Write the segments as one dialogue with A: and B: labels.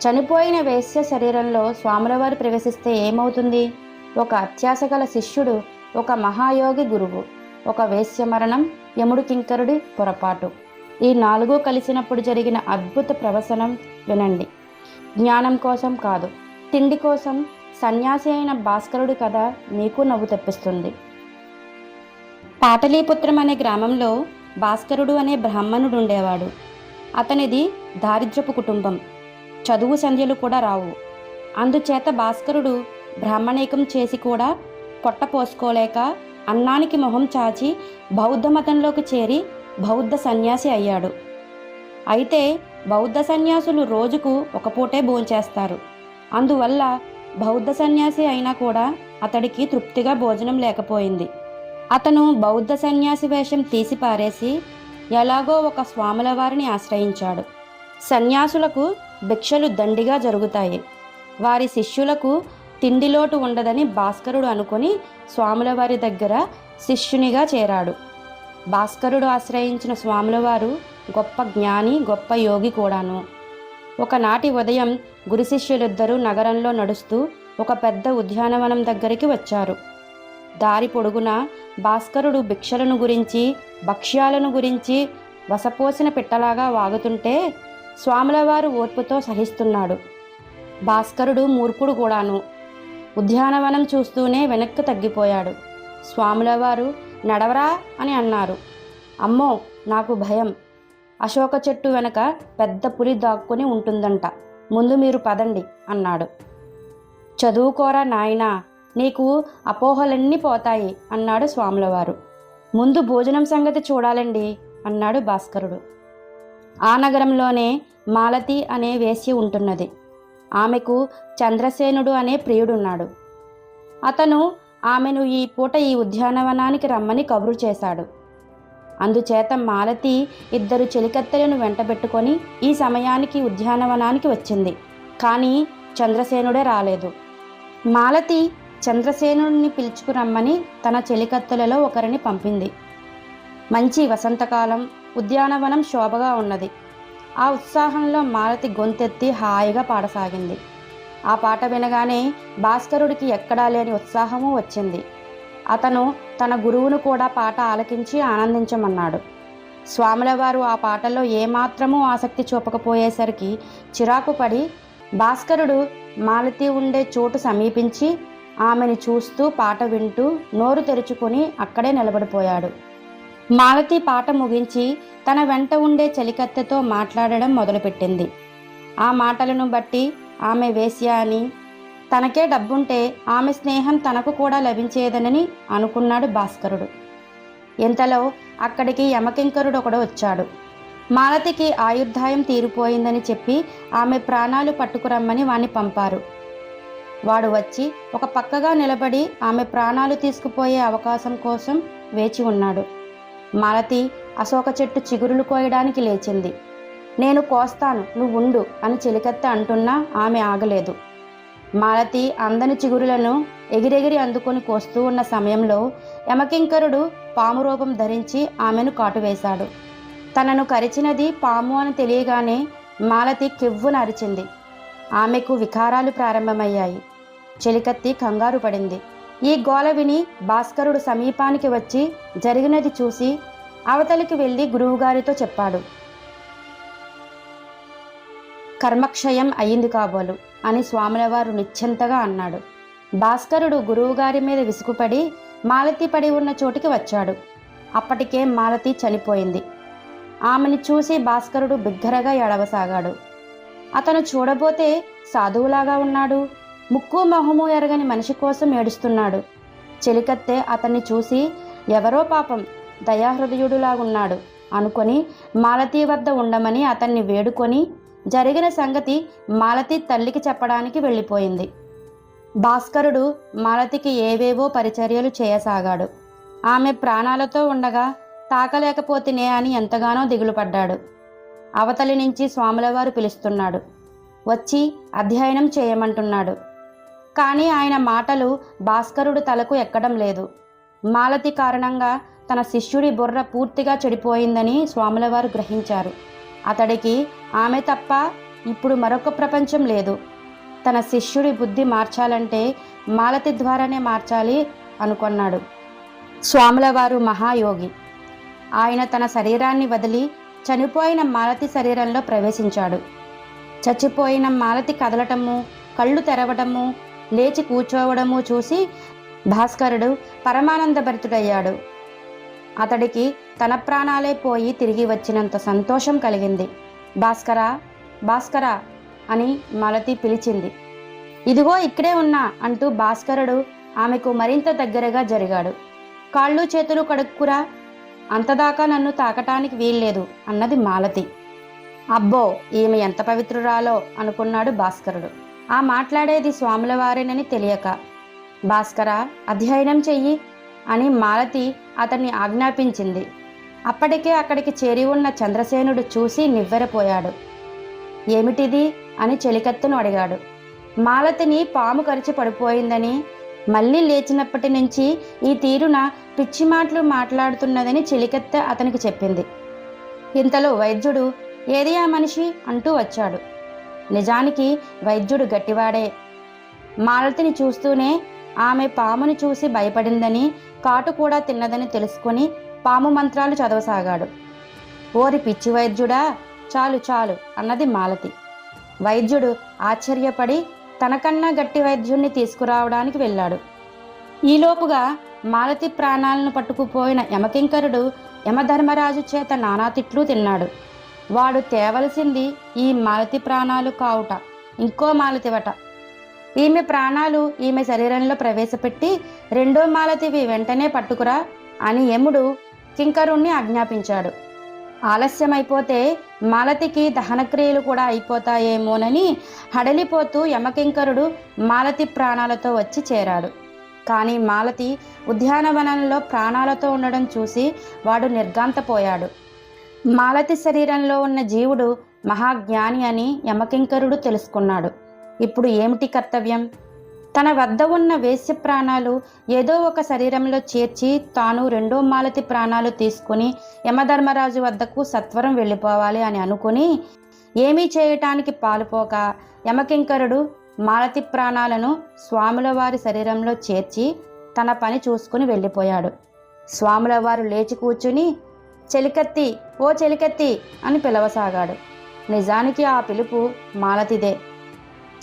A: చనిపోయిన వేశ్య శరీరంలో స్వాములవారు ప్రవేశిస్తే ఏమవుతుంది? ఒక అత్యాశ గల శిష్యుడు, ఒక మహాయోగి గురువు, ఒక వేశ్య మరణం, యముడు కింకరుడి పొరపాటు, ఈ నాలుగు కలిసినప్పుడు జరిగిన అద్భుత ప్రవసనం వినండి. జ్ఞానం కోసం కాదు, తిండి కోసం సన్యాసి అయిన భాస్కరుడి కథ మీకు నవ్వు తెప్పిస్తుంది. పాటలీపుత్రం అనే గ్రామంలో భాస్కరుడు అనే బ్రాహ్మణుడు ఉండేవాడు. అతనిది దారిద్ర్యపు కుటుంబం. చదువు సంధ్యలు కూడా రావు. అందుచేత భాస్కరుడు బ్రాహ్మణేకం చేసి కూడా పొట్ట పోసుకోలేక అన్నానికి మొహం చాచి బౌద్ధ మతంలోకి చేరి బౌద్ధ సన్యాసి అయ్యాడు. అయితే బౌద్ధ సన్యాసులు రోజుకు ఒక పూటే భోంచేస్తారు. అందువల్ల బౌద్ధ సన్యాసి అయినా కూడా అతడికి తృప్తిగా భోజనం లేకపోయింది. అతను బౌద్ధ సన్యాసి వేషం తీసి పారేసి ఎలాగో ఒక స్వాముల వారిని ఆశ్రయించాడు. సన్యాసులకు భిక్షలు దండిగా జరుగుతాయి. వారి శిష్యులకు తిండిలోటు ఉండదని భాస్కరుడు అనుకుని స్వాముల వారి దగ్గర శిష్యునిగా చేరాడు. భాస్కరుడు ఆశ్రయించిన స్వాముల వారు గొప్ప జ్ఞాని, గొప్ప యోగి కూడాను. ఒకనాటి ఉదయం గురు శిష్యులిద్దరూ నగరంలో నడుస్తూ ఒక పెద్ద ఉద్యానవనం దగ్గరికి వచ్చారు. దారి పొడుగున భాస్కరుడు భిక్షలను గురించి, భక్ష్యాలను గురించి వసపోసిన పిట్టలాగా వాగుతుంటే స్వాములవారు ఓర్పుతో సహిస్తున్నాడు. భాస్కరుడు మూర్ఖుడు కూడాను. ఉద్యానవనం చూస్తూనే వెనక్కి తగ్గిపోయాడు. స్వాములవారు నడవరా అని అన్నారు. అమ్మో, నాకు భయం. అశోక చెట్టు వెనక పెద్ద పులి దాక్కుని ఉంటుందంట. ముందు మీరు పదండి అన్నాడు. చదువుకోరా నాయనా, నీకు అపోహలన్నీ పోతాయి అన్నాడు స్వాములవారు. ముందు భోజనం సంగతి చూడాలండి అన్నాడు భాస్కరుడు. ఆ నగరంలోనే మాలతి అనే వేశ్య ఉంటున్నది. ఆమెకు చంద్రసేనుడు అనే ప్రియుడున్నాడు. అతను ఆమెను ఈ పూట ఈ ఉద్యానవనానికి రమ్మని కబురు చేశాడు. అందుచేత మాలతి ఇద్దరు చెలికత్తెలను వెంటబెట్టుకొని ఈ సమయానికి ఉద్యానవనానికి వచ్చింది. కానీ చంద్రసేనుడే రాలేదు. మాలతి చంద్రసేనుడిని పిలుచుకురమ్మని తన చెలికత్తెలలో ఒకరిని పంపింది. మంచి వసంతకాలం, ఉద్యానవనం శోభగా ఉన్నది. ఆ ఉత్సాహంలో మాలతి గొంతెత్తి హాయిగా పాడసాగింది. ఆ పాట వినగానే భాస్కరుడికి ఎక్కడా లేని ఉత్సాహము వచ్చింది. అతను తన గురువును కూడా పాట ఆలకించి ఆనందించమన్నాడు. స్వాములవారు ఆ పాటలో ఏమాత్రమూ ఆసక్తి చూపకపోయేసరికి చిరాకు పడి భాస్కరుడు మాలతి ఉండే చోటు సమీపించి ఆమెను చూస్తూ పాట వింటూ నోరు తెరుచుకొని అక్కడే నిలబడిపోయాడు. మాలతి పాట ముగించి తన వెంట ఉండే చెలికత్తెతో మాట్లాడడం మొదలుపెట్టింది. ఆ మాటలను బట్టి ఆమె వేశ్య అని, తనకే డబ్బుంటే ఆమె స్నేహం తనకు కూడా లభించేదనని అనుకున్నాడు భాస్కరుడు. ఇంతలో అక్కడికి యమకింకరుడు ఒకడు వచ్చాడు. మాలతికి ఆయుర్దాయం తీరిపోయిందని చెప్పి ఆమె ప్రాణాలు పట్టుకురమ్మని వాణ్ణి పంపారు. వాడు వచ్చి ఒక పక్కగా నిలబడి ఆమె ప్రాణాలు తీసుకుపోయే అవకాశం కోసం వేచి ఉన్నాడు. మాలతి అశోక చెట్టు చిగురులు కోయడానికి లేచింది. నేను కోస్తాను, నువ్వుండు అని చెలికత్తె అంటున్నా ఆమె ఆగలేదు. మాలతి అందని చిగురులను ఎగిరెగిరి అందుకొని కోస్తూ ఉన్న సమయంలో యమకింకరుడు పాము రూపం ధరించి ఆమెను కాటువేశాడు. తనను కరిచినది పాము అని తెలియగానే మాలతి కెవ్వున అరిచింది. ఆమెకు వికారాలు ప్రారంభమయ్యాయి. చెలికత్తి కంగారు పడింది. ఈ గోల విని భాస్కరుడు సమీపానికి వచ్చి జరిగినది చూసి అవతలికి వెళ్ళి గురువుగారితో చెప్పాడు. కర్మక్షయం అయ్యింది కాబోలు అని స్వాములవారు నిశ్చింతగా అన్నాడు. భాస్కరుడు గురువుగారి మీద విసుగుపడి మాలతి పడి ఉన్న చోటికి వచ్చాడు. అప్పటికే మాలతి చనిపోయింది. ఆమెను చూసి భాస్కరుడు బిగ్గరగా ఏడవసాగాడు. అతను చూడబోతే సాధువులాగా ఉన్నాడు. ముక్కు మొహము ఎరగని మనిషి కోసం ఏడుస్తున్నాడు. చెలికత్తె అతన్ని చూసి ఎవరో పాపం దయాహృదయుడులాగున్నాడు అనుకొని మాలతి వద్ద ఉండమని అతన్ని వేడుకొని జరిగిన సంగతి మాలతి తల్లికి చెప్పడానికి వెళ్ళిపోయింది. భాస్కరుడు మాలతికి ఏవేవో పరిచర్యలు చేయసాగాడు. ఆమె ప్రాణాలతో ఉండగా తాకలేకపోతేనే అని ఎంతగానో దిగులు పడ్డాడు. అవతలి నుంచి స్వాములవారు పిలుస్తున్నాడు. వచ్చి అధ్యయనం చేయమంటున్నాడు. కానీ ఆయన మాటలు భాస్కరుడు తలకు ఎక్కడం లేదు. మాలతి కారణంగా తన శిష్యుడి బుర్ర పూర్తిగా చెడిపోయిందని స్వాములవారు గ్రహించారు. అతడికి ఆమె తప్ప ఇప్పుడు మరొక ప్రపంచం లేదు. తన శిష్యుడి బుద్ధి మార్చాలంటే మాలతి ద్వారానే మార్చాలి అనుకున్నాడు. స్వాముల వారు మహాయోగి. ఆయన తన శరీరాన్ని వదిలి చనిపోయిన మాలతి శరీరంలో ప్రవేశించాడు. చచ్చిపోయిన మాలతి కదలటము, కళ్ళు తెరవటము, లేచి కూర్చోవడము చూసి భాస్కరుడు పరమానందభరితుడయ్యాడు. అతడికి తన ప్రాణాలే పోయి తిరిగి వచ్చినంత సంతోషం కలిగింది. భాస్కరా, భాస్కరా అని మాలతి పిలిచింది. ఇదిగో ఇక్కడే ఉన్నా అంటూ భాస్కరుడు ఆమెకు మరింత దగ్గరగా జరిగాడు. కాళ్ళు చేతులు కడుక్కురా, అంతదాకా నన్ను తాకటానికి వీల్లేదు అన్నది మాలతి. అబ్బో, ఈమె ఎంత పవిత్రురాలో అనుకున్నాడు భాస్కరుడు. ఆ మాట్లాడేది స్వాముల వారేనని తెలియక. భాస్కర, అధ్యయనం చెయ్యి అని మాలతి అతన్ని ఆజ్ఞాపించింది. అప్పటికే అక్కడికి చేరి ఉన్న చంద్రసేనుడు చూసి నివ్వెరపోయాడు. ఏమిటిది అని చెలికత్తెను అడిగాడు. మాలతిని పాము కరిచి పడిపోయిందని, మళ్ళీ లేచినప్పటి నుంచి ఈ తీరున పిచ్చి మాటలు మాట్లాడుతున్నదని చెలికత్తె అతనికి చెప్పింది. ఇంతలో వైద్యుడు ఏది ఆ మనిషి అంటూ వచ్చాడు. నిజానికి వైద్యుడు గట్టివాడే. మాలతిని చూస్తూనే ఆమె పాముని చూసి భయపడిందని, కాటు కూడా తిన్నదని తెలుసుకొని పాము మంత్రాలు చదవసాగాడు. ఓరి పిచ్చి వైద్యుడా, చాలు చాలు అన్నది మాలతి. వైద్యుడు ఆశ్చర్యపడి తనకన్నా గట్టి వైద్యుణ్ణి తీసుకురావడానికి వెళ్ళాడు. ఈలోపుగా మాలతి ప్రాణాలను పట్టుకుపోయిన యమకింకరుడు యమధర్మరాజు చేత నానా తిట్లు తిన్నాడు. వాడు తేవలసింది ఈ మాలతి ప్రాణాలు కావుట, ఇంకో మాలతివట. ఈమె ప్రాణాలు ఈమె శరీరంలో ప్రవేశపెట్టి రెండో మాలతివి వెంటనే పట్టుకురా అని యముడు కింకరుణ్ణి ఆజ్ఞాపించాడు. ఆలస్యమైపోతే మాలతికి దహనక్రియలు కూడా అయిపోతాయేమోనని హడలిపోతూ యమకింకరుడు మాలతి ప్రాణాలతో వచ్చి చేరాడు. కానీ మాలతి ఉద్యానవనంలో ప్రాణాలతో ఉండడం చూసి వాడు నిర్ఘాంతపోయాడు. మాలతి శరీరంలో ఉన్న జీవుడు మహాజ్ఞాని అని యమకింకరుడు తెలుసుకున్నాడు. ఇప్పుడు ఏమిటి కర్తవ్యం? తన వద్ద ఉన్న వేశ్య ప్రాణాలు ఏదో ఒక శరీరంలో చేర్చి తాను రెండో మాలతి ప్రాణాలు తీసుకుని యమధర్మరాజు వద్దకు సత్వరం వెళ్ళిపోవాలి అని అనుకుని ఏమీ చేయటానికి పాలుపోక యమకింకరుడు మాలతి ప్రాణాలను స్వాముల వారి శరీరంలో చేర్చి తన పని చూసుకుని వెళ్ళిపోయాడు. స్వాముల వారు లేచి కూర్చుని చెలికత్తి, ఓ చెలికత్తి అని పిలవసాగాడు. నిజానికి ఆ పిలుపు మాలతిదే.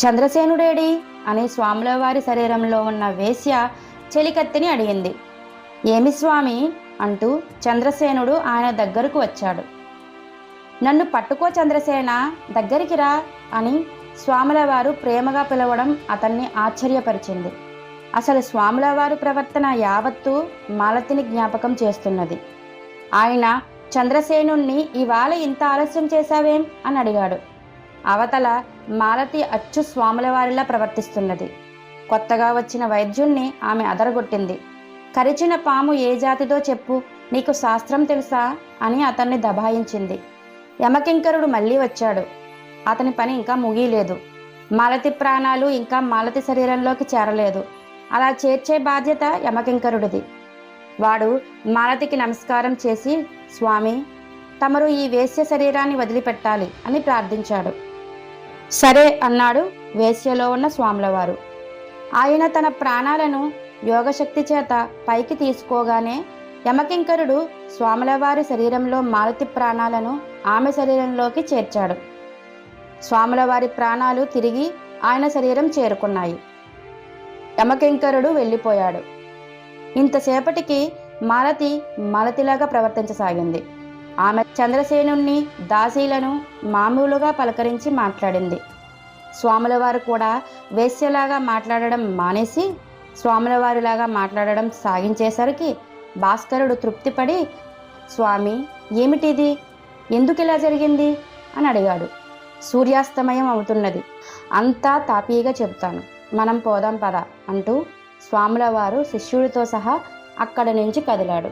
A: చంద్రసేనుడేడి అని స్వాముల వారి శరీరంలో ఉన్న వేశ్య చెలికత్తిని అడిగింది. ఏమి స్వామి అంటూ చంద్రసేనుడు ఆయన దగ్గరకు వచ్చాడు. నన్ను పట్టుకో చంద్రసేన, దగ్గరికి రా అని స్వాముల వారు ప్రేమగా పిలవడం అతన్ని ఆశ్చర్యపరిచింది. అసలు స్వాముల వారి ప్రవర్తన యావత్తూ మాలతిని జ్ఞాపకం చేస్తున్నది. ఆయన చంద్రసేనుణ్ణి ఇవాళ ఇంత ఆలస్యం చేశావేం అని అడిగాడు. అవతల మాలతి అచ్చు స్వాముల వారిలా ప్రవర్తిస్తున్నది. కొత్తగా వచ్చిన వైద్యుణ్ణి ఆమె అదరగొట్టింది. కరిచిన పాము ఏ జాతిదో చెప్పు, నీకు శాస్త్రం తెలుసా అని అతన్ని దబాయించింది. యమకింకరుడు మళ్ళీ వచ్చాడు. అతని పని ఇంకా ముగియలేదు. మాలతి ప్రాణాలు ఇంకా మాలతి శరీరంలోకి చేరలేదు. అలా చేర్చే బాధ్యత యమకింకరుడిది. వాడు మాలతికి నమస్కారం చేసి, స్వామి, తమరు ఈ వేశ్య శరీరాన్ని వదిలిపెట్టాలి అని ప్రార్థించాడు. సరే అన్నాడు వేశ్యలో ఉన్న స్వాములవారు. ఆయన తన ప్రాణాలను యోగశక్తి చేత పైకి తీసుకోగానే యమకింకరుడు స్వాములవారి శరీరంలో మాలతి ప్రాణాలను ఆమె శరీరంలోకి చేర్చాడు. స్వాములవారి ప్రాణాలు తిరిగి ఆయన శరీరం చేరుకున్నాయి. యమకింకరుడు వెళ్ళిపోయాడు. ఇంతసేపటికి మాలతి మాలతిలాగా ప్రవర్తించసాగింది. ఆమె చంద్రసేనుణ్ణి, దాసీలను మామూలుగా పలకరించి మాట్లాడింది. స్వాములవారు కూడా వేశ్యలాగా మాట్లాడడం మానేసి స్వాములవారిలాగా మాట్లాడడం సాగించేసరికి భాస్కరుడు తృప్తిపడి, స్వామి, ఏమిటిది, ఎందుకు ఇలా జరిగింది అని అడిగాడు. సూర్యాస్తమయం అవుతున్నది, అంతా తాపీగా చెబుతాను, మనం పోదాం పద అంటూ స్వాములవారు శిష్యుడితో సహా అక్కడి నుంచి కదిలాడు.